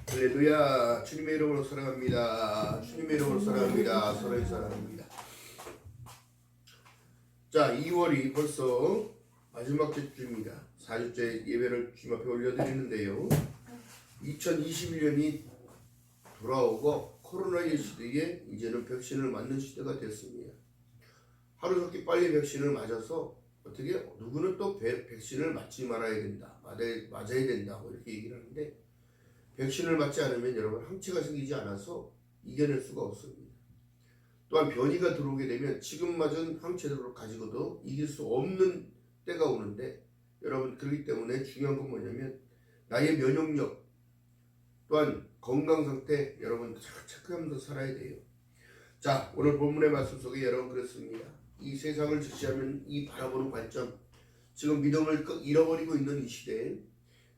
할렐루야. 주님의 이름으로 사랑합니다. 주님의 이름으로 사랑합니다. 서로를 사랑합니다. 자, 2월이 벌써 마지막 주입니다. 4주째 예배를 주님 앞에 올려드리는데요. 2021년이 돌아오고 코로나19 시대에 이제는 백신을 맞는 시대가 됐습니다. 하루속히 빨리 백신을 맞아서 어떻게 누구는 또 백신을 맞지 말아야 된다, 맞아야 된다고 이렇게 얘기를 하는데, 백신을 맞지 않으면 여러분 항체가 생기지 않아서 이겨낼 수가 없습니다. 또한 변이가 들어오게 되면 지금 맞은 항체들을 가지고도 이길 수 없는 때가 오는데, 여러분 그렇기 때문에 중요한 건 뭐냐면 나의 면역력 또한 건강 상태 여러분 체크하면서 살아야 돼요. 자, 오늘 본문의 말씀 속에 여러분 그렇습니다. 이 세상을 직시하면 이 바라보는 관점, 지금 믿음을 잃어버리고 있는 이 시대에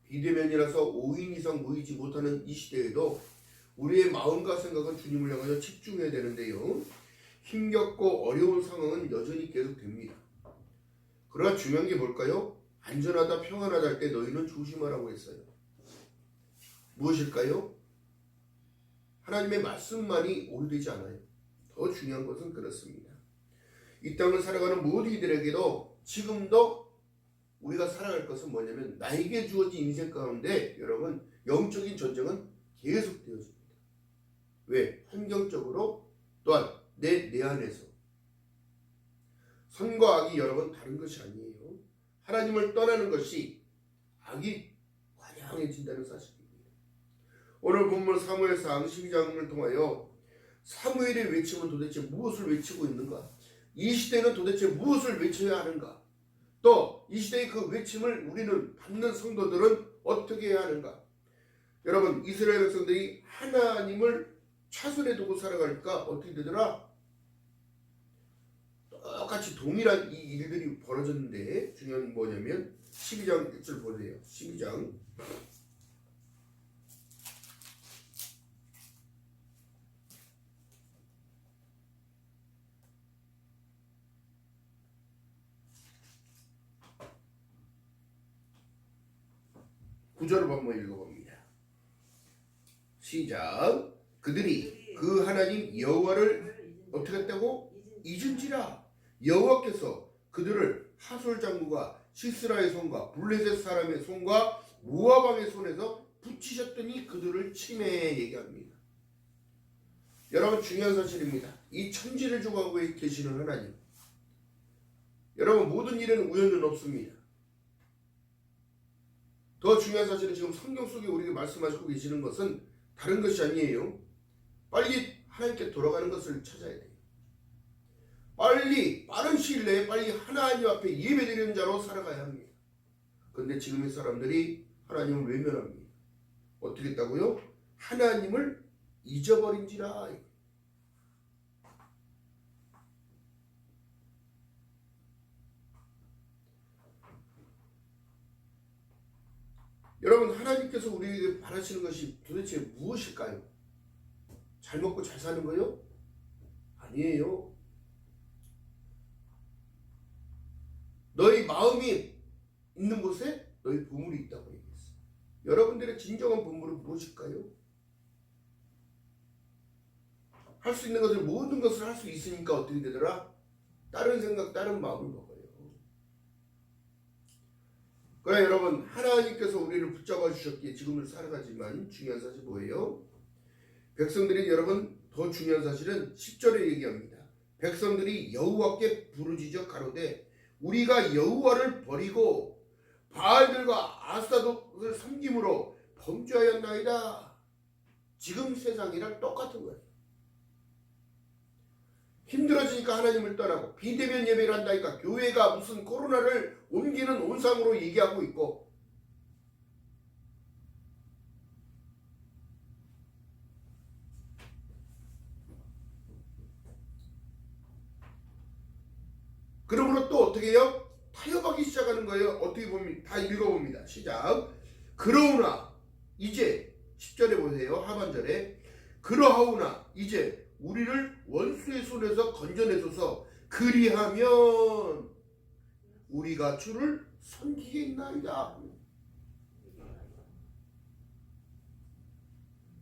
비대면이라서 5인 이상 모이지 못하는 이 시대에도 우리의 마음과 생각은 주님을 향하여 집중해야 되는데요. 힘겹고 어려운 상황은 여전히 계속됩니다. 그러나 중요한 게 뭘까요? 안전하다 평안하다 할 때 너희는 조심하라고 했어요. 무엇일까요? 하나님의 말씀만이 옳되지 않아요. 더 중요한 것은 그렇습니다. 이 땅을 살아가는 모든 이들에게도 지금도 우리가 살아갈 것은 뭐냐면 나에게 주어진 인생 가운데 여러분 영적인 전쟁은 계속 되어집니다. 왜? 환경적으로 또한 내 안에서. 선과 악이 여러분 다른 것이 아니에요. 하나님을 떠나는 것이 악이 관영해진다는 사실입니다. 오늘 본문 사무엘상 12장을 통하여 사무엘의 외침은 도대체 무엇을 외치고 있는가? 이 시대는 도대체 무엇을 외쳐야 하는가? 또 이 시대의 그 외침을 우리는 받는 성도들은 어떻게 해야 하는가? 여러분 이스라엘 백성들이 하나님을 차선에 두고 살아가니까 어떻게 되더라? 똑같이 동일한 이 일들이 벌어졌는데, 중요한 건 뭐냐면 12장 1절 보세요. 12장 9절을 한번 읽어봅니다. 시작. 그들이 그 하나님 여호와를 어떻게 했다고? 잊은지라. 여호와께서 그들을 하솔 장군과 시스라의 손과 블레셋 사람의 손과 모압 왕의 손에서 붙이셨더니 그들을 침해 얘기합니다. 여러분 중요한 사실입니다. 이 천지를 주관하고 계시는 하나님, 여러분 모든 일에는 우연은 없습니다. 더 중요한 사실은 지금 성경 속에 우리에게 말씀하시고 계시는 것은 다른 것이 아니에요. 빨리 하나님께 돌아가는 것을 찾아야 돼요. 빨리 빠른 시일 내에 빨리 하나님 앞에 예배드리는 자로 살아가야 합니다. 그런데 지금의 사람들이 하나님을 외면합니다. 어떻게 했다고요? 하나님을 잊어버린지라. 여러분 하나님께서 우리에게 바라시는 것이 도대체 무엇일까요? 잘 먹고 잘 사는 거요? 아니에요. 너희 마음이 있는 곳에 너희 보물이 있다고 얘기했어요. 여러분들의 진정한 보물은 무엇일까요? 할 수 있는 것을 모든 것을 할 수 있으니까 어떻게 되더라? 다른 생각, 다른 마음을 먹어요. 그러나 여러분 하나님께서 우리를 붙잡아 주셨기에 지금을 살아가지만 중요한 사실 뭐예요? 백성들이 여러분 더 중요한 사실은 10절에 얘기합니다. 백성들이 여호와께 부르짖어 가로되 우리가 여호와를 버리고 바알들과 아스타롯을 섬김으로 범죄하였나이다. 지금 세상이랑 똑같은 거예요. 힘들어지니까 하나님을 떠나고 비대면 예배를 한다니까 교회가 무슨 코로나를 옮기는 온상으로 얘기하고 있고, 그러므로 또 어떻게 해요? 타협하기 시작하는 거예요. 어떻게 봅니다. 다 읽어봅니다. 시작. 그러우나 이제 10절에 보세요. 하반절에 그러하오나 이제 우리를 원수의 손에서 건져내소서. 그리하면 우리가 주를 섬기겠나이다.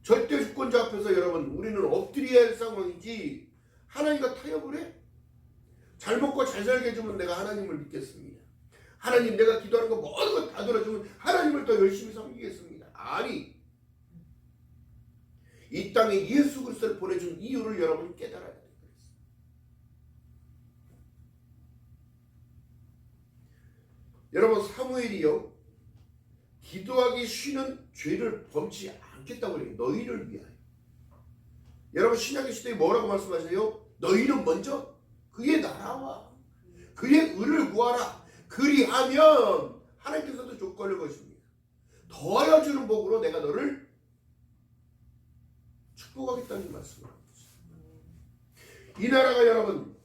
절대 주권자 앞에서 여러분 우리는 엎드려야 할 상황이지 하나님과 타협을 해? 잘 먹고 잘 살게 해주면 내가 하나님을 믿겠습니다. 하나님 내가 기도하는 거 모든 거 다 들어주면 하나님을 더 열심히 섬기겠습니다. 아니, 이 땅에 예수 그리스도를 보내준 이유를 여러분 깨달아야 돼요. 여러분 사무엘이요 기도하기 쉬는 죄를 범치 않겠다고 해요. 너희를 위하여. 여러분 신약의 시대에 뭐라고 말씀하세요? 너희는 먼저 그의 나라와 그의 의를 구하라. 그리하면 하나님께서도 조건을 거십니다. 더하여 주는 복으로 내가 너를 축복하겠다는 말씀을 합니다. 이 나라가 여러분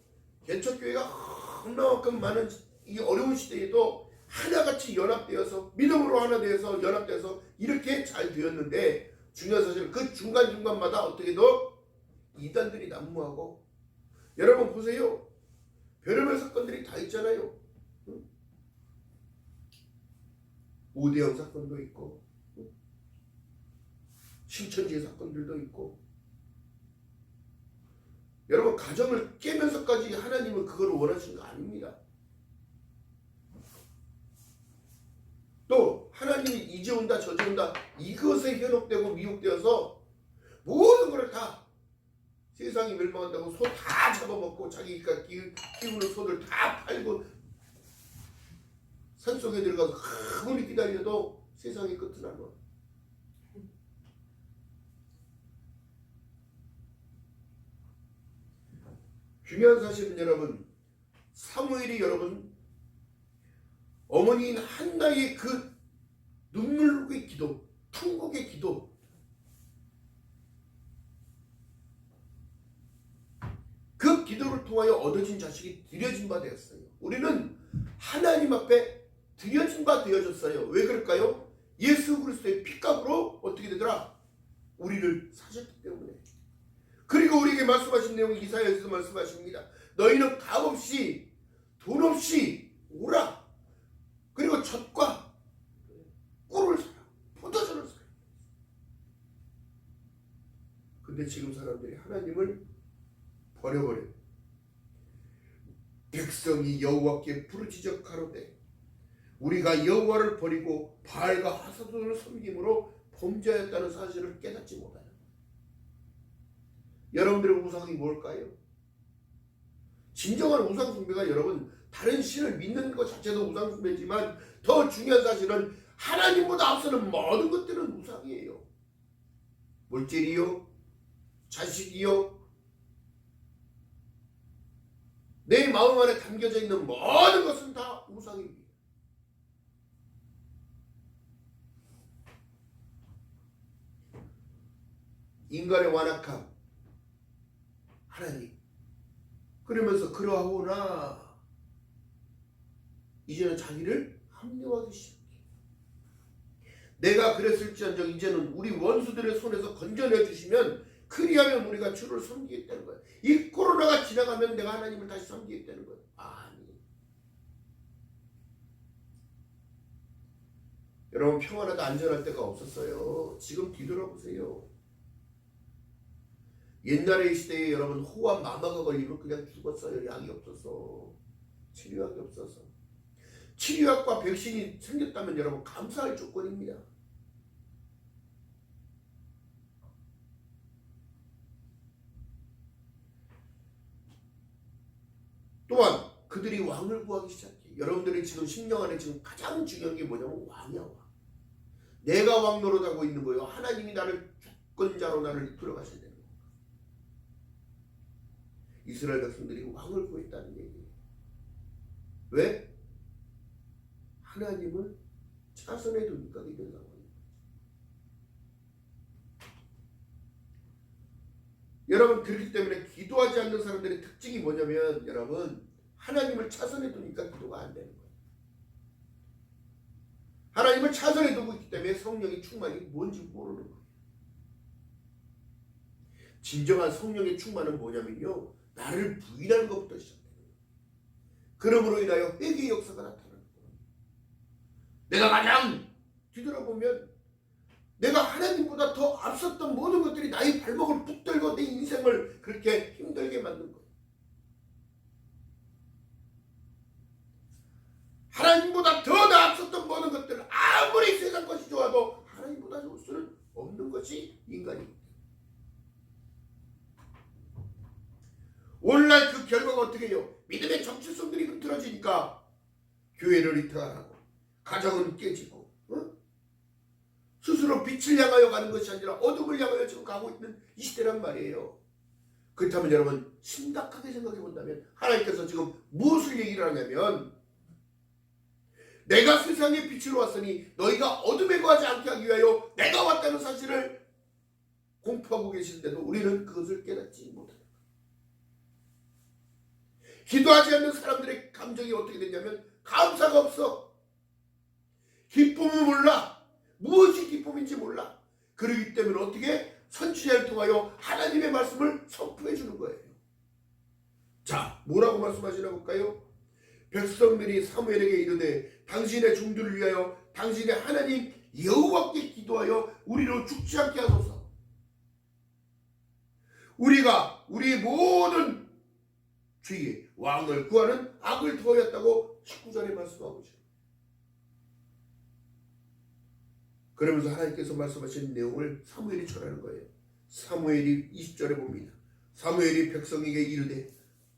개척교회가 얼마만큼 많은 이 어려운 시대에도 하나같이 연합되어서 믿음으로 하나 되어서 연합되어서 이렇게 잘 되었는데 중요한 사실은 그 중간중간마다 어떻게도 이단들이 난무하고 여러분 보세요. 별의별 사건들이 다 있잖아요. 오대영 사건도 있고 신천지 사건들도 있고 여러분 가정을 깨면서까지 하나님은 그걸 원하신 거 아닙니다. 또 하나님이 이제 온다 저제 온다 이것에 현혹되고 미혹되어서 모든 것을 다 세상이 멸망한다고 소 다 잡아먹고 자기가 키우는 소들 다 팔고 산속에 들어가서 아무리 기다려도 세상의 끝은 안 와. 중요한 사실은 여러분 사무엘이 여러분 어머니인 한나의 그 눈물의 기도 통곡의 기도 그 기도를 통하여 얻어진 자식이 드려진 바 되었어요. 우리는 하나님 앞에 드려진 바 되어졌어요. 왜 그럴까요? 예수 그리스도의 피값으로 어떻게 되더라? 우리를 사셨기 때문에. 그리고 우리에게 말씀하신 내용이 이사야에서 말씀하십니다. 너희는 값 없이 돈 없이 오라. 그리고 젖과 꿀을 사라. 포도주를 사라. 근데 지금 사람들이 하나님을 버려버려. 백성이 여호와께 부르짖어 가로되 우리가 여호와를 버리고 바알과 하사돈을 섬김으로 범죄하였다는 사실을 깨닫지 못하여. 여러분들의 우상이 뭘까요? 진정한 우상 숭배가 여러분 다른 신을 믿는 것 자체도 우상 숭배지만 더 중요한 사실은 하나님보다 앞서는 모든 것들은 우상이에요. 물질이요, 자식이요, 내 마음 안에 담겨져 있는 모든 것은 다 우상입니다. 인간의 완악함, 하나님 그러면서 그러하오나 이제는 자기를 합리화하기 시작해. 내가 그랬을지언정 이제는 우리 원수들의 손에서 건져내 주시면 그리하면 우리가 주를 섬기겠다는 거야. 이 코로나가 지나가면 내가 하나님을 다시 섬기겠다는 거야. 아니. 여러분 평안하다 안전할 때가 없었어요. 지금 뒤돌아보세요. 옛날의 시대에 여러분 호와 마마가 걸리면 그냥 죽었어요. 약이 없어서. 치료약이 없어서. 치료약과 백신이 생겼다면 여러분 감사할 조건입니다. 또한 그들이 왕을 구하기 시작해. 여러분들이 지금 심령 안에 지금 가장 중요한 게 뭐냐면 왕이야. 왕. 내가 왕 노릇하고 있는 거예요. 하나님이 나를 주권자로 나를 이끌어 가셔야 되는 거예요. 이스라엘 백성들이 왕을 구했다는 얘기예요. 왜? 하나님을 차선에 두니까 이런 상황입니다. 여러분 그렇기 때문에 기도하지 않는 사람들의 특징이 뭐냐면 여러분 하나님을 차선에 두니까 기도가 안 되는 거예요. 하나님을 차선에 두고 있기 때문에 성령의 충만이 뭔지 모르는 거예요. 진정한 성령의 충만은 뭐냐면요. 나를 부인하는 것부터 시작돼요. 그러므로 인하여 회개의 역사가 나타나는 거예요. 내가 가장 뒤돌아보면 내가 하나님보다 더 앞섰던 모든 것들이 나의 발목을 붙들고 내 인생을 그렇게 힘들게 만든 거예요. 하나님보다 더 앞섰던 모든 것들은 아무리 세상 것이 좋아도 하나님보다 좋을 수는 없는 것이 인간입니다. 오늘날 그 결과가 어떻게 해요? 믿음의 정체성들이 흐트러지니까 교회를 이탈하고 가정은 깨지고 스스로 빛을 향하여 가는 것이 아니라 어둠을 향하여 지금 가고 있는 이 시대란 말이에요. 그렇다면 여러분 심각하게 생각해 본다면 하나님께서 지금 무엇을 얘기를 하냐면 내가 세상의 빛으로 왔으니 너희가 어둠에 거하지 않게 하기 위하여 내가 왔다는 사실을 공포하고 계시는데도 우리는 그것을 깨닫지 못합니다. 기도하지 않는 사람들의 감정이 어떻게 되냐면 감사가 없어. 기쁨을 몰라. 무엇이 기쁨인지 몰라. 그러기 때문에 어떻게 선지자를 통하여 하나님의 말씀을 선포해 주는 거예요. 자, 뭐라고 말씀하시나 볼까요? 백성들이 사무엘에게 이르되 당신의 종들을 위하여 당신의 하나님 여호와께 기도하여 우리로 죽지 않게 하소서. 우리가 우리 모든 주위에 왕을 구하는 악을 더하였다고 19절에 말씀하고 있어요. 그러면서 하나님께서 말씀하신 내용을 사무엘이 전하는 거예요. 사무엘이 20절에 봅니다. 사무엘이 백성에게 이르되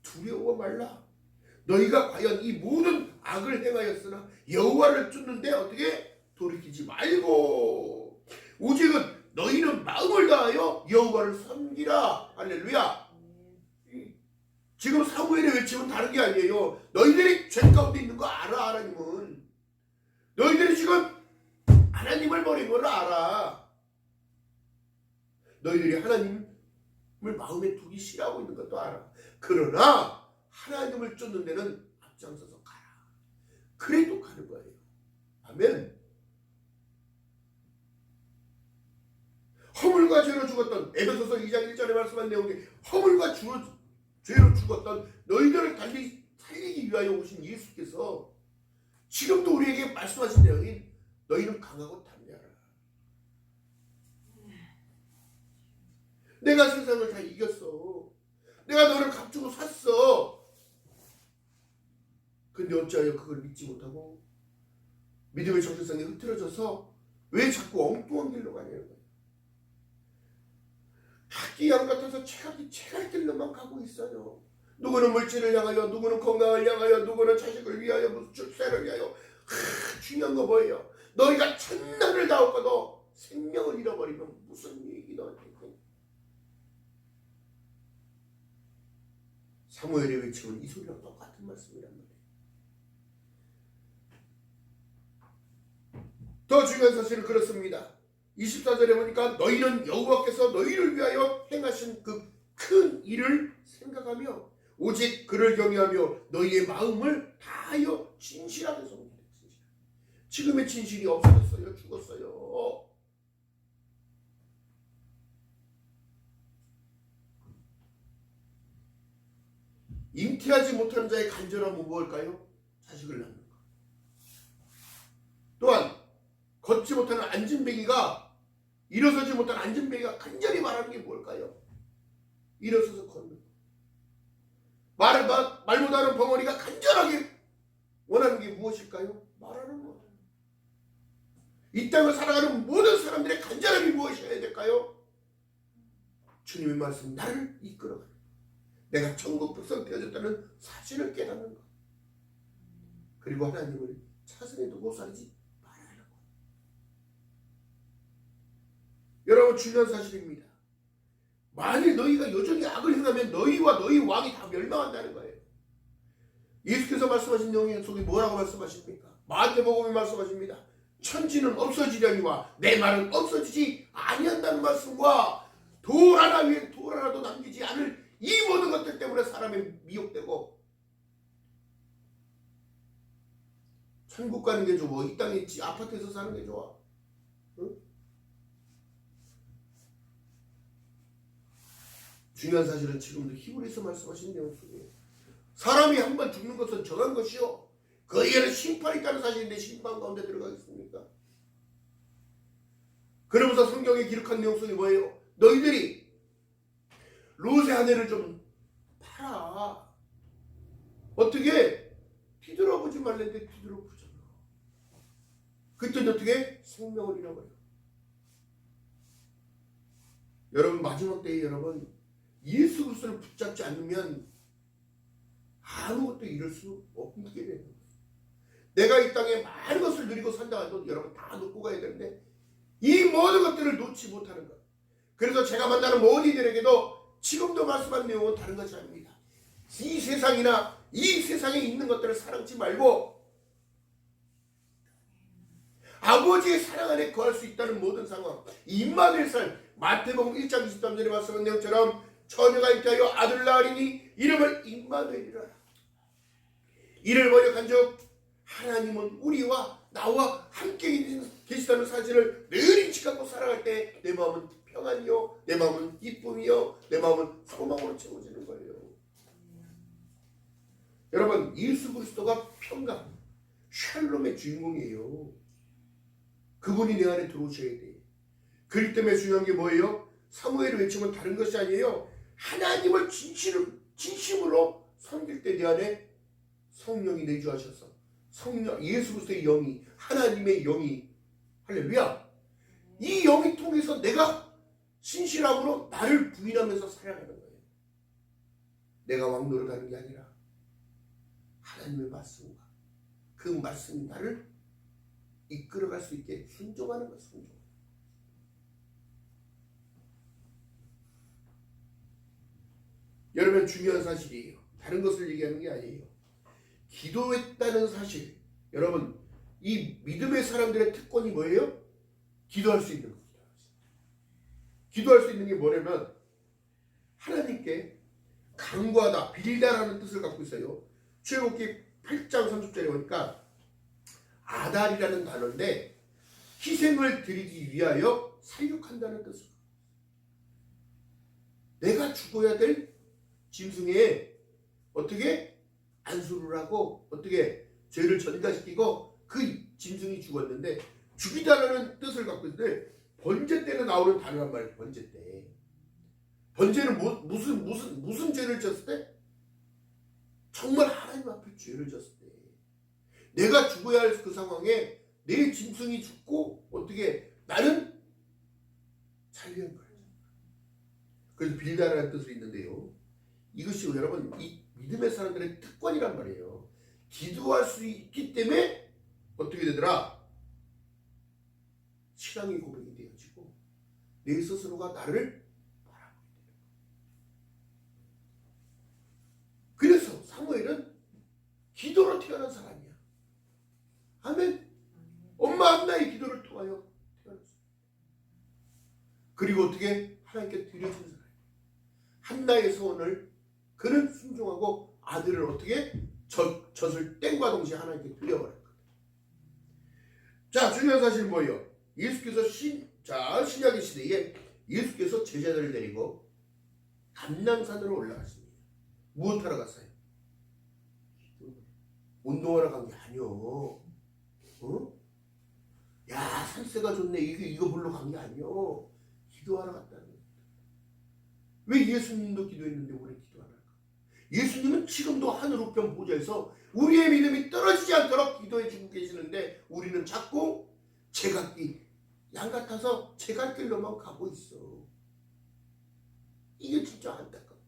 두려워 말라. 너희가 과연 이 모든 악을 행하였으나 여호와를 쫓는데 어떻게 돌이키지 말고 오직은 너희는 마음을 다하여 여호와를 섬기라. 할렐루야. 지금 사무엘의 외침은 다른 게 아니에요. 너희들이 죄 가운데 있는 거 알아. 하나님은 너희들이 지금 하나님을 버린 걸 알아. 너희들이 하나님을 마음에 두기 싫어하고 있는 것도 알아. 그러나 하나님을 쫓는 데는 앞장서서 가라. 그래도 가는 거예요. 아멘. 허물과 죄로 죽었던 에베소서 2장 1절에 말씀한 내용이 허물과 죄로 죽었던 너희들을 달리 살리기 위하여 오신 예수께서 지금도 우리에게 말씀하신 내용이 너희는 강하고 담대하라. 내가 세상을 다 이겼어. 내가 너를 값주고 샀어. 근데 어찌하여 그걸 믿지 못하고 믿음의 정체성이 흐트러져서 왜 자꾸 엉뚱한 길로 가냐는 거예요. 학기 양 같아서 체갈 길로만 가고 있어요. 누구는 물질을 향하여, 누구는 건강을 향하여, 누구는 자식을 위하여, 무슨 출세를 위하여. 중요한 거 뭐예요? 너희가 천날을 다 얻고도 생명을 잃어버리면 무슨 얘기 너한테. 사무엘의 외침은 이 소리랑 똑같은 말씀이란 말이에요. 더 중요한 사실은 그렇습니다. 24절에 보니까 너희는 여호와께서 너희를 위하여 행하신 그 큰 일을 생각하며 오직 그를 경외하며 너희의 마음을 다하여 진실하게 섬기라. 지금의 진실이 없어졌어요. 죽었어요. 잉태하지 못하는 자의 간절함은 무엇일까요? 자식을 낳는 것. 또한 걷지 못하는 안진뱅이가 일어서지 못하는 안진뱅이가 간절히 말하는 게 뭘까요? 일어서서 걷는 것. 말 못하는 벙어리가 간절하게 원하는 게 무엇일까요? 말하는 것. 이 땅을 살아가는 모든 사람들의 간절함이 무엇이어야 될까요? 주님의 말씀, 나를 이끌어가는 것. 내가 천국 백성 되어졌다는 사실을 깨닫는 것. 그리고 하나님을 차선에 두고 살지 말아야 하는 것. 여러분, 중요한 사실입니다. 만일 너희가 여전히 악을 행하면 너희와 너희 왕이 다 멸망한다는 거예요. 예수께서 말씀하신 내용 속에 뭐라고 말씀하십니까? 마태복음에 말씀하십니다. 천지는 없어지려니와 내 말은 없어지지 아니한다는 말씀과 돌 하나 위에 돌 하나도 남기지 않을 이 모든 것들 때문에 사람이 미혹되고 천국 가는 게 좋아? 이 땅에 아파트에서 사는 게 좋아? 응? 중요한 사실은 지금도 히브리서 말씀하신 내용 속에 사람이 한 번 죽는 것은 정한 것이요 그에게는 심판이 있다는 사실인데 심판 가운데 들어가겠습니까? 그러면서 성경에 기록한 내용 속에 뭐예요? 너희들이 롯의 아내를 좀 팔아. 어떻게? 뒤돌아보지 말랬는데 뒤돌아보잖아. 그때 어떻게? 생명을 잃어버려. 여러분 마지막 때에 여러분 예수 그리스도를 붙잡지 않으면 아무것도 이룰 수 없게 되는 거예요. 내가 이 땅에 많은 것을 누리고 산다 해도 여러분 다 놓고 가야 되는데 이 모든 것들을 놓지 못하는 것. 그래서 제가 만나는 모든 이들에게도 지금도 말씀한 내용은 다른 것이 아닙니다. 이 세상이나 이 세상에 있는 것들을 사랑치 말고 아버지의 사랑 안에 거할 수 있다는 모든 상황, 임마누엘 삶, 마태복음 1장 23절에 말씀한 내용처럼 처녀가 잉태하여 아들을 낳으리니 이름을 임마누엘이라. 이를 번역한즉 하나님은 우리와 나와 함께 계시다는 사실을 늘 인식하고 살아갈 때 내 마음은 평안이요, 내 마음은 기쁨이요, 내 마음은 소망으로 채워지는 거예요. 여러분 예수 그리스도가 평강, 샬롬의 주인공이에요. 그분이 내 안에 들어오셔야 돼. 그렇기 때문에 중요한 게 뭐예요? 사무엘을 외치면 다른 것이 아니에요. 하나님을 진심으로 섬길 때 내 안에 성령이 내주하셔서 성령 예수 그리스도의 영이 하나님의 영이 할렐루야. 이 영이 통해서 내가 신실함으로 나를 부인하면서 살아가는 거예요. 내가 왕노릇 하는 게 아니라 하나님의 말씀과 그 말씀이 나를 이끌어갈 수 있게 순종하는 거예요. 순종. 여러분 중요한 사실이에요. 다른 것을 얘기하는 게 아니에요. 기도했다는 사실. 여러분 이 믿음의 사람들의 특권이 뭐예요? 기도할 수 있는 겁니다. 기도할 수 있는 게 뭐냐면 하나님께 간구하다, 빌다라는 뜻을 갖고 있어요. 출애굽기 8장 30절에 보니까 아달이라는 단어인데 희생을 드리기 위하여 살육한다는 뜻을. 내가 죽어야 될 짐승에 어떻게 안수를 하고 어떻게 죄를 전가시키고 그 짐승이 죽었는데 죽이다라는 뜻을 갖고 있는데 번제 때는 나오는 단어란 말이에요. 번제 때. 번제는 무슨 죄를 졌을 때? 정말 하나님 앞에 죄를 졌을 때. 내가 죽어야 할 그 상황에 내 짐승이 죽고 어떻게 나는 살려야 거예요. 그래서 빌다라는 뜻이 있는데요. 이것이 여러분 이 믿음의 사람들의 특권이란 말이에요. 기도할 수 있기 때문에 어떻게 되더라? 신앙의 고백이 되어지고 내 스스로가 나를 바라보게 되는 거예요. 그래서 사무엘은 기도로 태어난 사람이야. 아멘. 엄마 한나의 기도를 통하여 태어났어요. 그리고 어떻게 하나님께 드려준 사람이야. 한나의 소원을 그는 순종하고 아들을 어떻게 젖을 땡과 동시에 하나님께 드려버렸거든. 자, 중요한 사실은 뭐예요? 예수께서 신약의 시대에 예수께서 제자들을 데리고 감람산으로 올라갔습니다. 무엇하러 갔어요? 운동하러 간 게 아니요. 야, 산세가 좋네. 이거 보러 간 게 아니요. 기도하러 갔다는 거예요. 왜 예수님도 기도했는데 우리 기도 안 할까? 예수님은 지금도 하늘 우편 보좌에서 우리의 믿음이 떨어지지 않도록 기도해 주고 계시는데 우리는 자꾸 제각기 양 같아서 제갈 길로만 가고 있어. 이게 진짜 안타까워.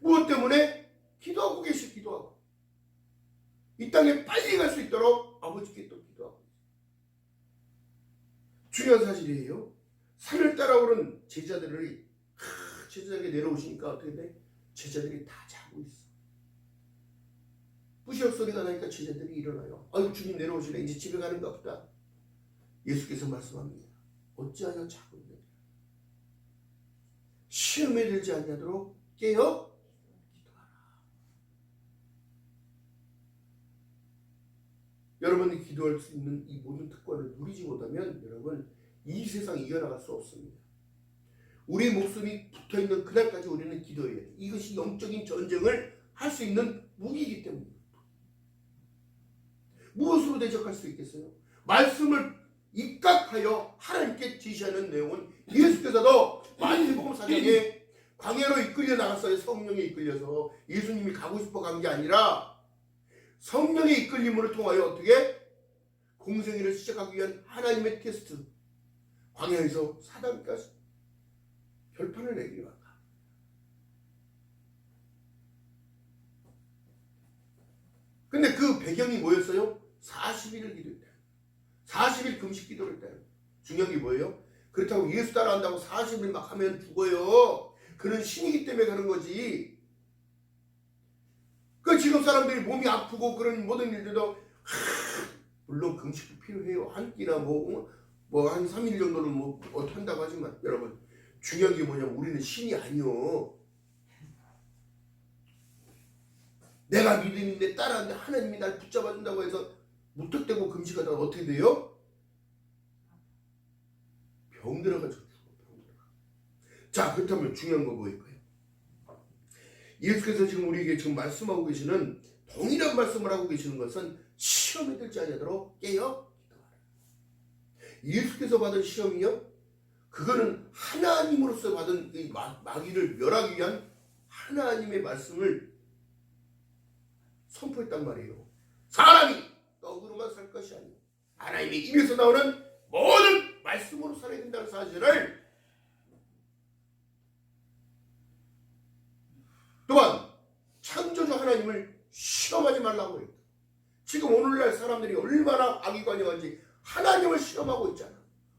무엇 때문에? 기도하고 계시 기도하고 이 땅에 빨리 갈 수 있도록 아버지께 또 기도하고 있어. 중요한 사실이에요. 산을 따라오는 제자들이 제자에게 내려오시니까 어떻게 돼? 제자들이 다 자고 있어. 부시역 소리가 나니까 제자들이 일어나요. 아유 주님 내려오시네. 이제 집에 가는가 보다. 예수께서 말씀합니다. 어찌하여 자고 있느냐. 시험에 들지 않냐도록 깨어 기도하라. 여러분이 기도할 수 있는 이 모든 특권을 누리지 못하면 여러분 이 세상 이겨나갈 수 없습니다. 우리의 목숨이 붙어있는 그날까지 우리는 기도해야 돼. 이것이 영적인 전쟁을 할 수 있는 무기이기 때문입니다. 무엇으로 대적할 수 있겠어요? 말씀을 입각하여 하나님께 지시하는 내용은 예수께서도 마태복음 4장에 광야로 이끌려 나갔어요. 성령에 이끌려서 예수님이 가고 싶어 간 게 아니라 성령의 이끌림을 통하여 어떻게 공생애를 시작하기 위한 하나님의 테스트, 광야에서 사단까지 결판을 내기 위한. 근데 그 배경이 뭐였어요? 40일을 기도했다. 40일 금식 기도를 했다. 중요한 게 뭐예요? 그렇다고 예수 따라한다고 40일 막 하면 죽어요. 그는 신이기 때문에 그런 거지. 그 지금 사람들이 몸이 아프고 그런 모든 일들도 물론 금식도 필요해요. 한 끼나 뭐 한 3일 정도는 뭐 한다고 하지만 여러분 중요한 게 뭐냐면 우리는 신이 아니요. 내가 믿음인데 따라하는데 하나님이 날 붙잡아준다고 해서 무턱대고 금식하다가 어떻게 돼요? 병들어가지고 죽어. 자, 그렇다면 중요한 거 뭐일까요? 예수께서 지금 우리에게 지금 말씀하고 계시는 동일한 말씀을 하고 계시는 것은 시험에 들지 아니하도록 깨어 기도하라. 예수께서 받은 시험이요? 그거는 하나님으로서 받은 이 마귀를 멸하기 위한 하나님의 말씀을 선포했단 말이에요. 사람이 떡으로만 살 것이 아니고 하나님의 입에서 나오는 모든 말씀으로 살아야 된다는 사실을 또한 창조주 하나님을 시험하지 말라고 했다. 지금 오늘날 사람들이 얼마나 악의관여한지 하나님을 시험하고 있잖아.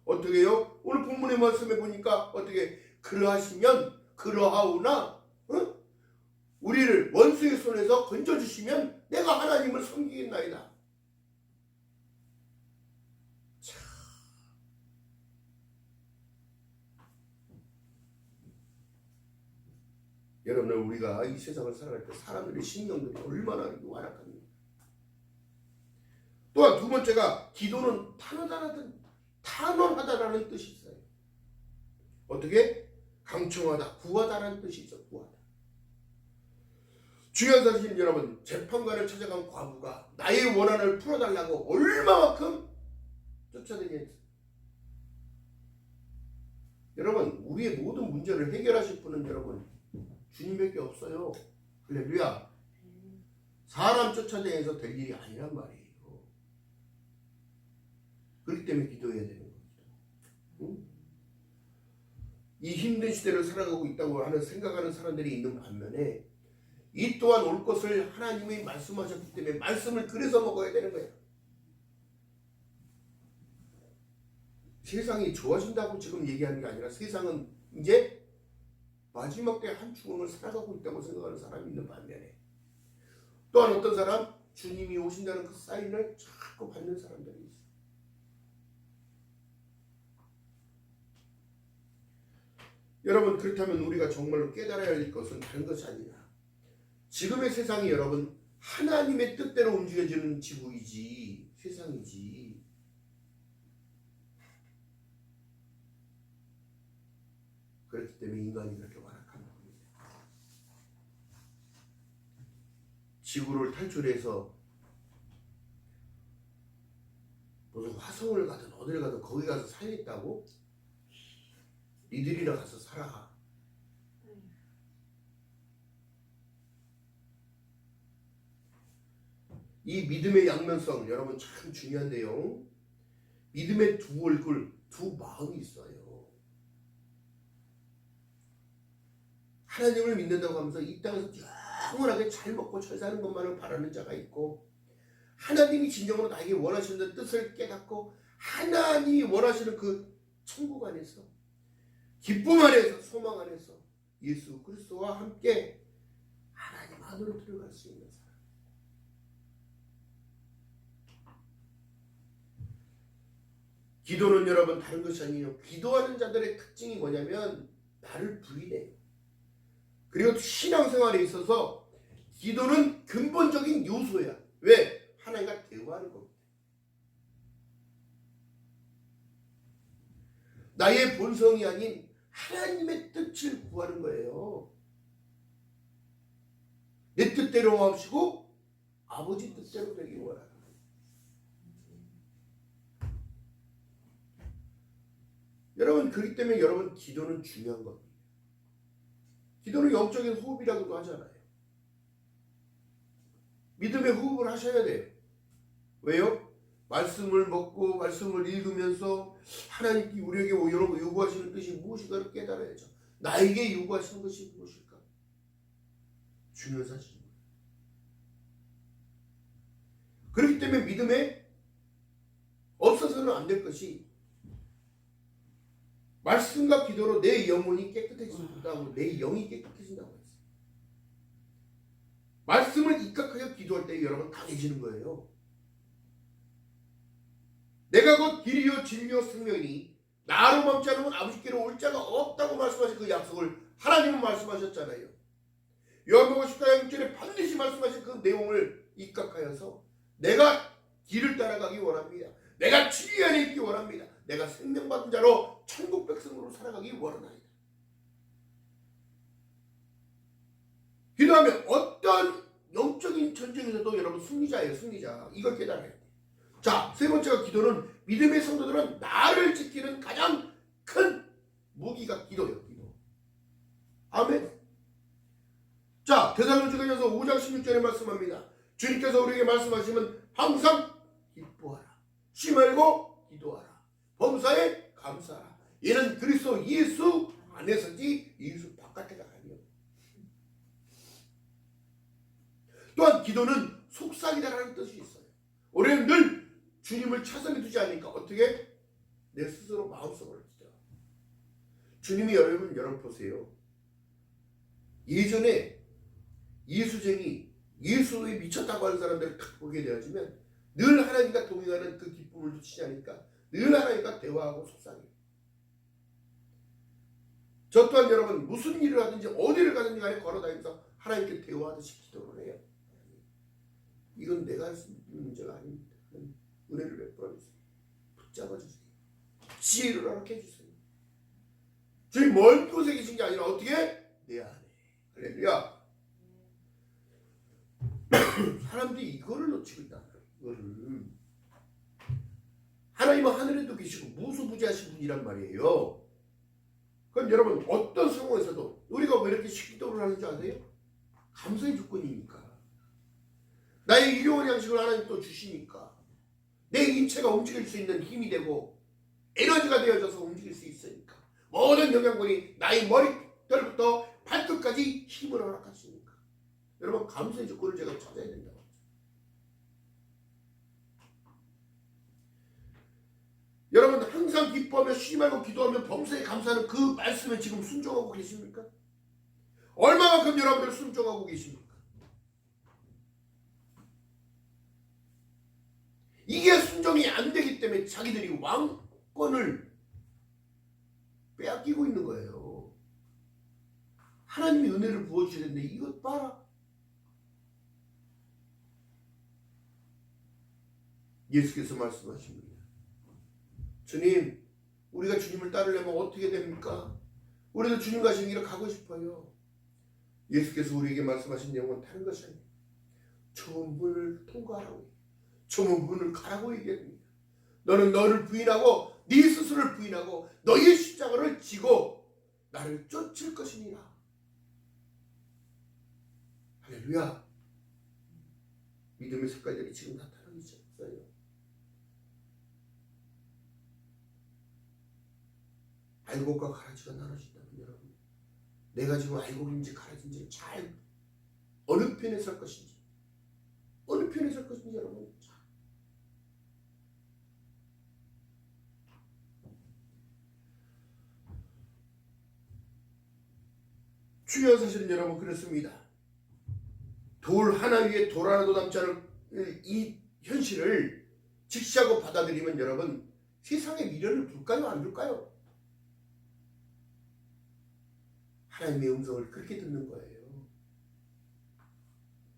어떻게 해요? 오늘 본문의 말씀에 보니까 어떻게 그러하시면 그러하오나 우리를 원수의 손에서 건져주시면 내가 하나님을 섬기겠나이다. 자. 여러분들 우리가 이 세상을 살아갈 때 사람들의 신경들이 얼마나 완악합니까? 또한 두 번째가 기도는 탄원하다라는 뜻이 있어요. 어떻게? 강청하다, 구하다라는 뜻이 있어. 구하다. 중요한 사실은 여러분 재판관을 찾아간 과부가 나의 원한을 풀어달라고 얼마만큼 쫓아다녔어요. 여러분 우리의 모든 문제를 해결하실 분은 여러분 주님밖에 없어요. 할렐루야. 사람 쫓아다녀서 될 일이 아니란 말이에요. 그렇기 때문에 기도해야 되는 겁니다. 응? 이 힘든 시대를 살아가고 있다고 하는 생각하는 사람들이 있는 반면에 이 또한 올 것을 하나님이 말씀하셨기 때문에 말씀을 그래서 먹어야 되는 거예요. 세상이 좋아진다고 지금 얘기하는 게 아니라 세상은 이제 마지막 때 한 추억을 살아가고 있다고 생각하는 사람이 있는 반면에 또한 어떤 사람 주님이 오신다는 그 사인을 자꾸 받는 사람들이 있어요. 여러분 그렇다면 우리가 정말로 깨달아야 할 것은 다른 것이 아니라 지금의 세상이 여러분 하나님의 뜻대로 움직여지는 지구이지 세상이지 그렇기 때문에 인간이 그렇게 완악한 겁니다. 지구를 탈출해서 무슨 화성을 가든 어딜 가든 거기 가서 살겠다고? 니들이나 가서 살아. 이 믿음의 양면성 여러분 참 중요한데요. 믿음의 두 얼굴, 두 마음이 있어요. 하나님을 믿는다고 하면서 이 땅에서 영원하게 잘 먹고 잘 사는 것만을 바라는 자가 있고 하나님이 진정으로 나에게 원하시는 뜻을 깨닫고 하나님이 원하시는 그 천국 안에서 기쁨 안에서 소망 안에서 예수 그리스도와 함께 하나님 안으로 들어갈 수 있는 사람. 기도는 여러분 다른 것이 아니에요. 기도하는 자들의 특징이 뭐냐면 나를 부인해요. 그리고 신앙생활에 있어서 기도는 근본적인 요소야. 왜? 하나님과 대화하는 겁니다. 나의 본성이 아닌 하나님의 뜻을 구하는 거예요. 내 뜻대로 마시고 아버지 뜻대로 되기 원하는 거예요. 여러분 그렇기 때문에 여러분 기도는 중요한 겁니다. 기도는 영적인 호흡이라고도 하잖아요. 믿음의 호흡을 하셔야 돼요. 왜요? 말씀을 먹고 말씀을 읽으면서 하나님께 우리에게 요구하시는 뜻이 무엇인가를 깨달아야죠. 나에게 요구하시는 것이 무엇일까? 중요한 사실입니다. 그렇기 때문에 믿음에 없어서는 안 될 것이 말씀과 기도로 내 영혼이 깨끗해진다고, 내 영이 깨끗해진다고 했어요. 말씀을 입각하여 기도할 때 여러분 강해지는 거예요. 내가 곧 길이요 진리요 생명이니 나로 멈지 않으면 아버지께로 올 자가 없다고 말씀하신 그 약속을 하나님은 말씀하셨잖아요. 요한복음 14장 6절에 반드시 말씀하신 그 내용을 입각하여서 내가 길을 따라가기 원합니다. 내가 진리 안에 있기 원합니다. 내가 생명받은 자로 천국 백성으로 살아가기 원하나이다. 기도하면 어떤 영적인 전쟁에서도 여러분 승리자예요. 승리자. 이걸 깨달아야 돼요. 자, 세 번째가 기도는 믿음의 성도들은 나를 지키는 가장 큰 무기가 기도예요. 기도. 아멘. 자, 데살로니가전서 5장 16절에 말씀합니다. 주님께서 우리에게 말씀하시면 항상 기뻐하라. 쉬지 말고 기도하라. 범사에 감사하라. 이는 그리스도 예수 안에서지 예수 바깥에가 아니요. 또한 기도는 속삭이다라는 뜻이 있어요. 우리는 늘 주님을 차선에 두지 않으니까 어떻게? 내 스스로 마음속으로 기도. 주님이 여러분 보세요. 예전에 예수쟁이, 예수에 미쳤다고 하는 사람들을 딱 보게 되어지면 늘 하나님과 동행하는 그 기쁨을 놓치지 않으니까 늘 하나님과 대화하고 속삭여요. 저 또한 여러분 무슨 일을 하든지 어디를 가든지 간에 걸어다니면서 하나님께 대화하듯이 기도를 해요. 이건 내가 할 수 있는 문제가 아닙니다. 은혜를 베풀어 주세요. 붙잡아 주세요. 지혜를 허락해 주세요. 주님 먼 곳에 계신 게 아니라 어떻게? 내 안에. 할렐루야. 사람들이 이거를 놓치고 있다. 이거를. 하나님은 하늘에도 계시고 무소부지하신 분이란 말이에요. 그럼 여러분 어떤 상황에서도 우리가 왜 이렇게 기도를 하는 줄 아세요? 감사의 조건이니까. 나의 일용할 양식을 하나님 또 주시니까. 내 인체가 움직일 수 있는 힘이 되고 에너지가 되어져서 움직일 수 있으니까. 모든 영양분이 나의 머리털부터 발끝까지 힘을 허락하시니까. 여러분 감사의 조건을 제가 찾아야 된다고. 여러분 항상 기뻐하며 쉬지 말고 기도하며 범사에 감사하는 그 말씀에 지금 순종하고 계십니까? 얼마만큼 여러분들 순종하고 계십니까? 이게 순종이 안 되기 때문에 자기들이 왕권을 빼앗기고 있는 거예요. 하나님이 은혜를 부어주셨는데 이것 봐라. 예수께서 말씀하십니다. 주님, 우리가 주님을 따르려면 어떻게 됩니까? 우리도 주님 가신 길을 가고 싶어요. 예수께서 우리에게 말씀하신 내용은 다른 것이 아니에요. 좁은 문을 통과하라고. 좁은 문을 가라고 얘기합니다. 너는 너를 부인하고 네 스스로를 부인하고 너의 십자가를 지고 나를 쫓을 것이니라. 할렐루야. 믿음의 색깔들이 지금 나타나기 시작했어요. 알곡과 가라지가 나눠진다면 여러분, 내가 지금 알곡인지 가라지인지 잘 어느 편에 설 것인지, 어느 편에 설 것인지 여러분 잘. 중요한 사실은 여러분 그렇습니다. 돌 하나 위에 돌 하나도 남지 않을 이 현실을 직시하고 받아들이면 여러분 세상에 미련을 둘까요? 안 둘까요? 하나님의 음성을 그렇게 듣는 거예요.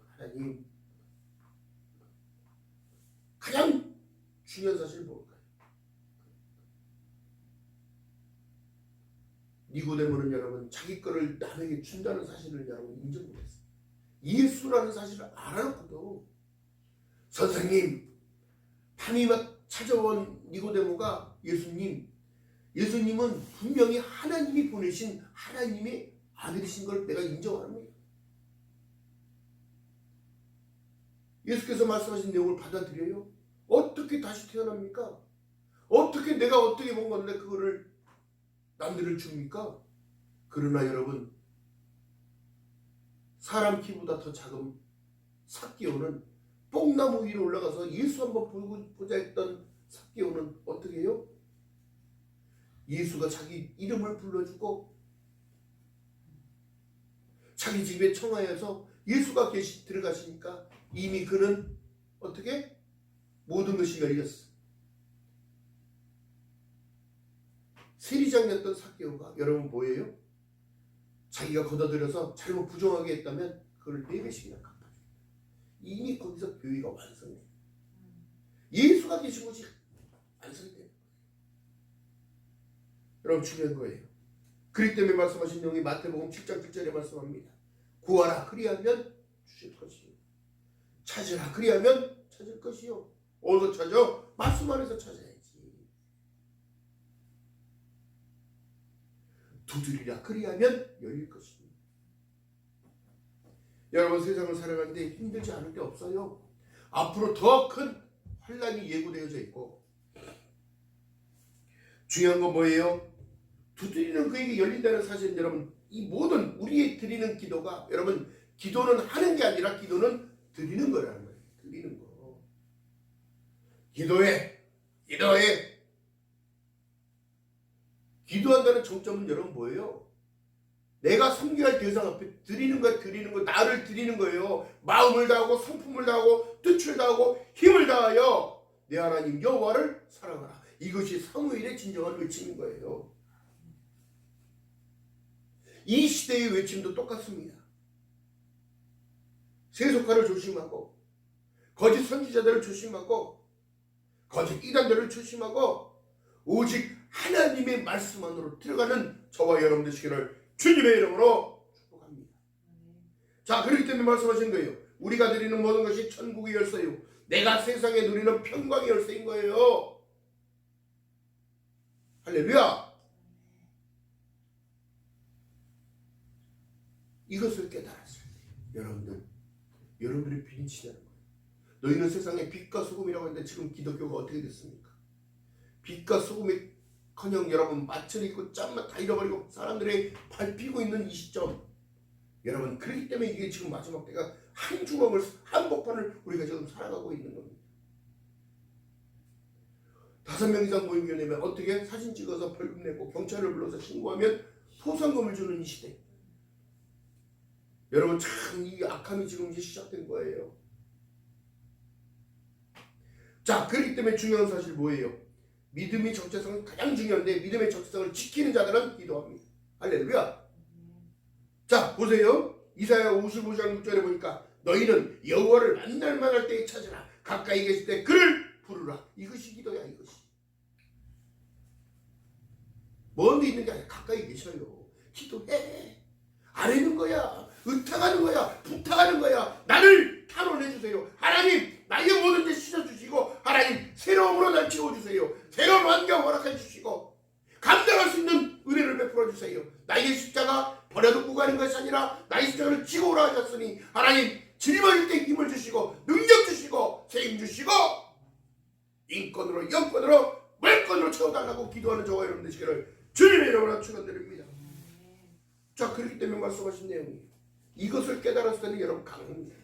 하나님, 가장 중요한 사실은 뭘까요? 니고데모는 여러분 자기 거를 남에게 준다는 사실을 여러분 인정 못했어요. 예수라는 사실을 알아놓고도 선생님, 밤이 찾아온 니고데모가 예수님, 예수님은 분명히 하나님이 보내신 하나님의 아들이신 걸 내가 인정합니다. 예수께서 말씀하신 내용을 받아들여요? 어떻게 다시 태어납니까? 어떻게 내가 어떻게 본 건데 그거를 남들을 줍니까? 그러나 여러분, 사람 키보다 더 작은 삭개오는 뽕나무 위로 올라가서 예수 한번 보자 했던 삭개오는 어떻게 해요? 예수가 자기 이름을 불러주고 자기 집에 청하여서 예수가 들어가시니까 이미 그는 어떻게? 모든 것이 열렸어. 세리장이었던 삭개오가 여러분 뭐예요? 자기가 걷어들여서 잘못 부정하게 했다면 그걸 4배씩이나 갚아줘요. 이미 거기서 교회가 완성돼요. 예수가 계신 곳이 완성돼요. 여러분 중요한 거예요. 그렇기 때문에 말씀하신 내용이 마태복음 7장 7절에 말씀합니다. 구하라 그리하면 주실 것이요. 찾으라 그리하면 찾을 것이요. 어디서 찾아? 말씀 안에서 찾아야지. 두드리라 그리하면 열릴 것입니다. 여러분 세상을 살아가는데 힘들지 않을 게 없어요. 앞으로 더 큰 환난이 예고되어져 있고 중요한 건 뭐예요? 두드리는 그에게 열린다는 사실은 여러분 이 모든 우리의 드리는 기도가 여러분 기도는 하는 게 아니라 기도는 드리는 거라는 거예요. 드리는 거. 기도해. 기도한다는 정점은 여러분 뭐예요? 내가 섬겨할 대상 앞에 드리는 거, 나를 드리는 거예요. 마음을 다하고 성품을 다하고 뜻을 다하고 힘을 다하여 내 하나님 여호와를 사랑하라. 이것이 사무엘의 진정한 외침인 거예요. 이 시대의 외침도 똑같습니다. 세속화를 조심하고 거짓 선지자들을 조심하고 거짓 이단들을 조심하고 오직 하나님의 말씀 안으로 들어가는 저와 여러분 되시기를 주님의 이름으로 축복합니다. 자, 그렇기 때문에 말씀하신 거예요. 우리가 드리는 모든 것이 천국의 열쇠요. 내가 세상에 누리는 평강의 열쇠인 거예요. 할렐루야. 이것을 깨달았을 때 여러분들이 빛이 되는 거예요. 너희는 세상의 빛과 소금이라고 했는데 지금 기독교가 어떻게 됐습니까? 빛과 소금이 커녕 여러분 마찰 있고 짠맛 다 잃어버리고 사람들이 밟히고 있는 이 시점, 여러분 그렇기 때문에 이게 지금 마지막 때가 한 주먹을 한복판을 우리가 지금 살아가고 있는 겁니다. 5명 이상 모이게 되면 어떻게 사진 찍어서 벌금 내고 경찰을 불러서 신고하면 포상금을 주는 이 시대. 여러분 참 이 악함이 지금 이제 시작된 거예요. 자, 그렇기 때문에 중요한 사실 뭐예요? 믿음의 정체성은 가장 중요한데 믿음의 정체성을 지키는 자들은 기도합니다. 할렐루야. 자, 보세요. 이사야 55장 6절에 보니까 너희는 여호와를 만날 만할 때에 찾으라. 가까이 계실 때 그를 부르라. 이것이 기도야. 이것이. 먼 데 있는 게 아니라 가까이 계셔요. 기도해. 아뢰는 거야. 의탁하는 거야. 부탁하는 거야. 나를 탄원해 주세요. 하나님 나의 모든 데 씻어주시고 하나님 새로움으로 날 채워주세요. 새로운 환경 허락해 주시고 감당할 수 있는 은혜를 베풀어 주세요. 나의 십자가 버려두고 가는 것이 아니라 나의 십자가를 지고 오라 하셨으니 하나님 짊어질 때 힘을 주시고 능력 주시고 세임 주시고 인권으로 영권으로 물권으로 채워달라고 기도하는 저와 여러분 되시기를 주님의 이름으로 축원드립니다. 자, 그렇기 때문에 말씀하신 내용이 이것을 깨달았을 때는 여러분 강합니다.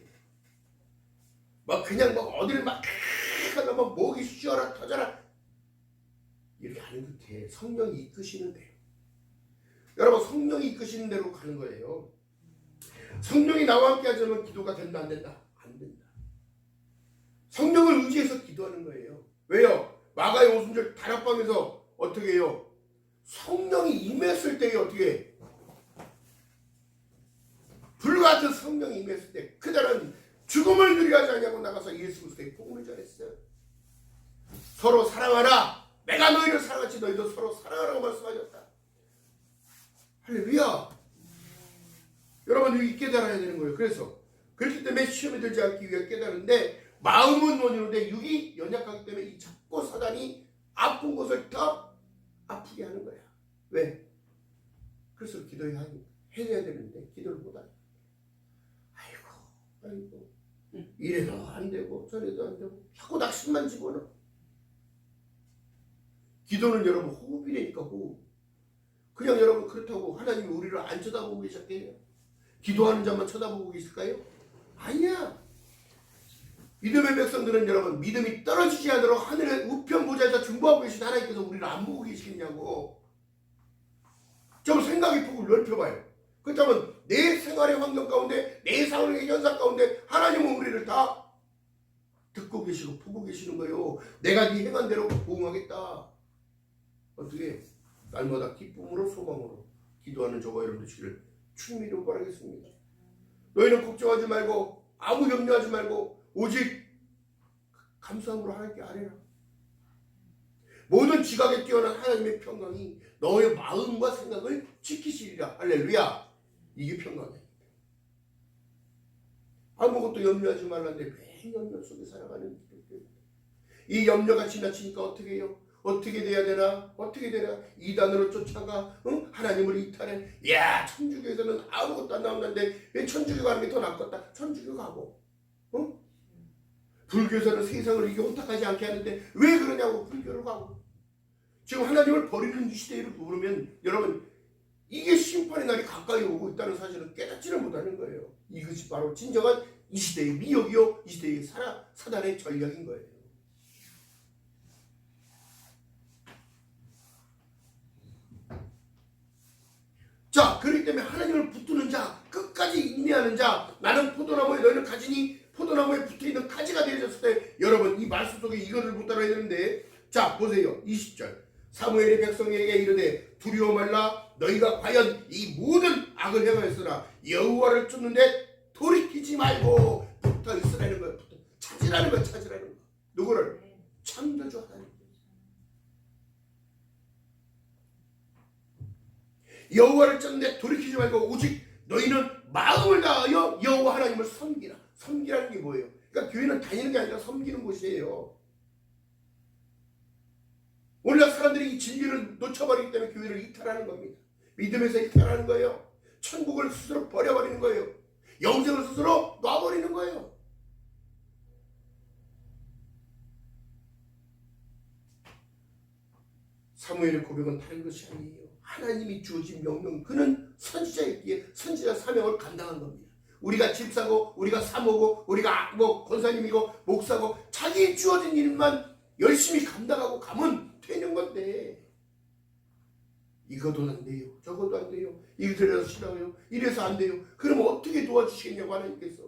막 그냥 막 어딜 막 하다 막 목이 쉬어라 터져라 이렇게 하는 듯해. 성령이 이끄시는 대로. 여러분 성령이 이끄시는 대로 가는 거예요. 성령이 나와 함께 하지 않으면 기도가 된다 안 된다? 안 된다. 성령을 의지해서 기도하는 거예요. 왜요? 마가의 5순절 다락방에서 어떻게 해요? 성령이 임했을 때에 어떻게 해? 불같은 성령이 임했을 때 그들은 죽음을 누리하지 않냐고 나가서 예수 그리스도의 복음을 전했어요. 서로 사랑하라. 내가 너희를 사랑하지 너희도 서로 사랑하라고 말씀하셨다. 할렐루야. 여러분 여기 깨달아야 되는 거예요. 그래서 그렇기 때문에 시험에 들지 않기 위해 깨달은데 마음은 원이로되 육이 연약하기 때문에 이 자꾸 사단이 아픈 곳을 다 아프게 하는 거야. 왜? 그래서 기도해야 되는데 기도를 못하네. 아이고 이래도 안 되고 저래도 안 되고 자꾸 낙심만 집어넣어. 기도는 여러분 호흡이라니까 호흡. 그냥 여러분 그렇다고 하나님이 우리를 안 쳐다보고 계셨겠어요? 기도하는 자만 쳐다보고 계실까요? 아니야. 믿음의 백성들은 여러분 믿음이 떨어지지 않도록 하늘의 우편 보좌에서 중보하고 계신 하나님께서 우리를 안 보고 계시겠냐고. 좀 생각의 폭을 넓혀봐요. 그렇다면 내 생활의 환경 가운데 내 삶의 현상 가운데 하나님은 우리를 다 듣고 계시고 보고 계시는 거예요. 내가 네 행한 대로 보응하겠다. 어떻게? 날마다 기쁨으로 소망으로 기도하는 저와 여러분 되시기를 주님의 이름으로 바라겠습니다. 너희는 걱정하지 말고 아무 염려하지 말고 오직 감사함으로 하나님께 아뢰라. 모든 지각에 뛰어난 하나님의 평강이 너의 마음과 생각을 지키시리라. 할렐루야. 이게 평강이야. 아무것도 염려하지 말라는데 매일 염려 속에 살아가는 이 염려가 지나치니까 어떻게 해요? 어떻게 돼야 되나? 어떻게 되나? 이단으로 쫓아가 하나님을 이탈해. 야, 천주교에서는 아무것도 안 나오는데 왜 천주교 가는 게 더 낫겠다. 천주교 가고 불교에서는 세상을 이게 혼탁하지 않게 하는데 왜 그러냐고 불교를 가고. 지금 하나님을 버리는 이 시대를 부르면 여러분 이게 심판의 날이 가까이 오고 있다는 사실을 깨닫지를 못하는 거예요. 이것이 바로 진정한 이 시대의 미혹이요, 이 시대의 사단의 전략인 거예요. 자, 그렇기 때문에 하나님을 붙드는 자, 끝까지 인내하는 자, 나는 포도나무에 너희는 가지니 포도나무에 붙어있는 가지가 되어졌을 때 여러분 이 말씀 속에 이거를 붙들어야 되는데, 자 보세요. 20절 사무엘이 백성에게 이르되 두려워 말라. 너희가 과연 이 모든 악을 행하였으나 여호와를 쫓는데 돌이키지 말고 붙어 있으라는 거예요. 찾으라는 거예요. 찾으라는 거. 누구를? 창조주 하나님. 여호와를 쫓는데 돌이키지 말고 오직 너희는 마음을 다하여 여호와 하나님을 섬기라. 섬기라는 게 뭐예요? 그러니까 교회는 다니는 게 아니라 섬기는 곳이에요. 오늘날 사람들이 이 진리를 놓쳐버리기 때문에 교회를 이탈하는 겁니다. 믿음에서 이탈하는 거예요. 천국을 스스로 버려버리는 거예요. 영생을 스스로 놔버리는 거예요. 사무엘의 고백은 다른 것이 아니에요. 하나님이 주어진 명령, 그는 선지자였기에 선지자 사명을 감당한 겁니다. 우리가 집사고 우리가 사모고 우리가 뭐 권사님이고 목사고 자기 주어진 일만 열심히 감당하고 가면 되는 건데 이것도 안 돼요. 저것도 안 돼요. 이거 들여서 싫어요. 이래서 안 돼요. 그럼 어떻게 도와주시겠냐고 하나님께서.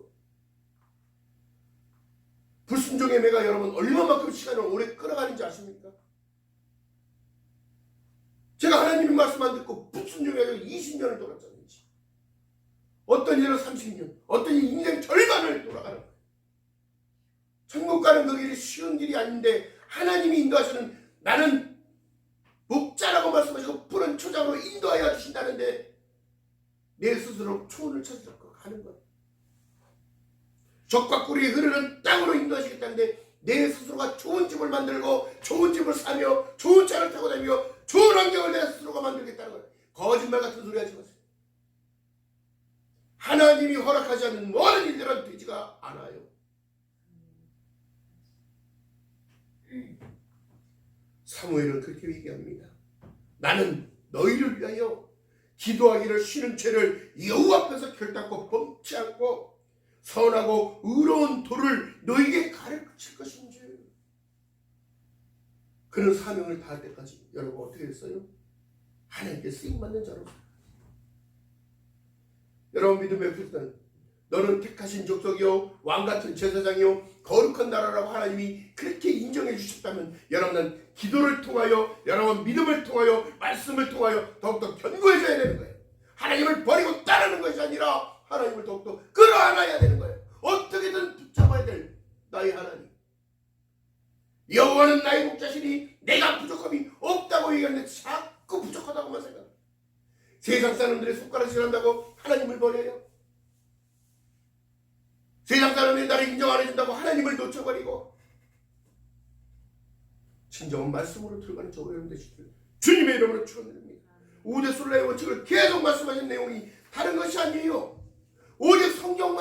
불순종의 매가 여러분 얼마만큼 시간을 오래 끌어가는지 아십니까? 제가 하나님의 말씀 안 듣고 불순종해서 20년을 돌았잖아요. 어떤 일은 30년, 어떤 일 인생 절반을 돌아가는 거예요. 천국 가는 그 길이 쉬운 길이 아닌데 하나님이 인도하시는, 나는 목자라고 말씀하시고 푸른 초장으로 인도하여 주신다는데 내 스스로 초원을 찾으러 가는 거예요. 적과 꿀이 흐르는 땅으로 인도하시겠다는데 내 스스로가 좋은 집을 만들고 좋은 집을 사며 좋은 차를 타고 다니며 좋은 환경을 내 스스로가 만들겠다는 거예요. 거짓말 같은 소리 하지 마세요. 하나님이 허락하지 않는 모든 일들은 되지가 않아요. 사무엘은 그렇게 얘기합니다. 나는 너희를 위하여 기도하기를 쉬는 죄를 여호와 앞에서 결단코 범치 않고 선하고 의로운 도를 너희에게 가르칠 것인지. 그는 사명을 다할 때까지 여러분 어떻게 했어요? 하나님께 쓰임받는 자로. 여러분 믿음의 크리스찬, 너는 택하신 족속이요 왕같은 제사장이요 거룩한 나라라고 하나님이 그렇게 인정해 주셨다면 여러분은 기도를 통하여, 여러분 믿음을 통하여, 말씀을 통하여 더욱더 견고해져야 되는 거예요. 하나님을 버리고 따르는 것이 아니라 하나님을 더욱더 끌어안아야 되는 거예요. 어떻게든 붙잡아야 될 나의 하나님. 여호와는 나의 목자시니 내가 부족함이 없다고 얘기하는데 자꾸 부족하다고만 생각해요. 세상 사람들의 손가락질 한다고 하나님을 버려요. 세상 사람들이 나를 인정 안 해준다고 하나님을 놓쳐버리고 진정한 말씀으로 들어가는 저와 여러분 되시길 주님의 이름으로 축원드립니다. 우대 순례의 원칙을 계속 말씀하신 내용이 다른 것이 아니에요. 오직 성경만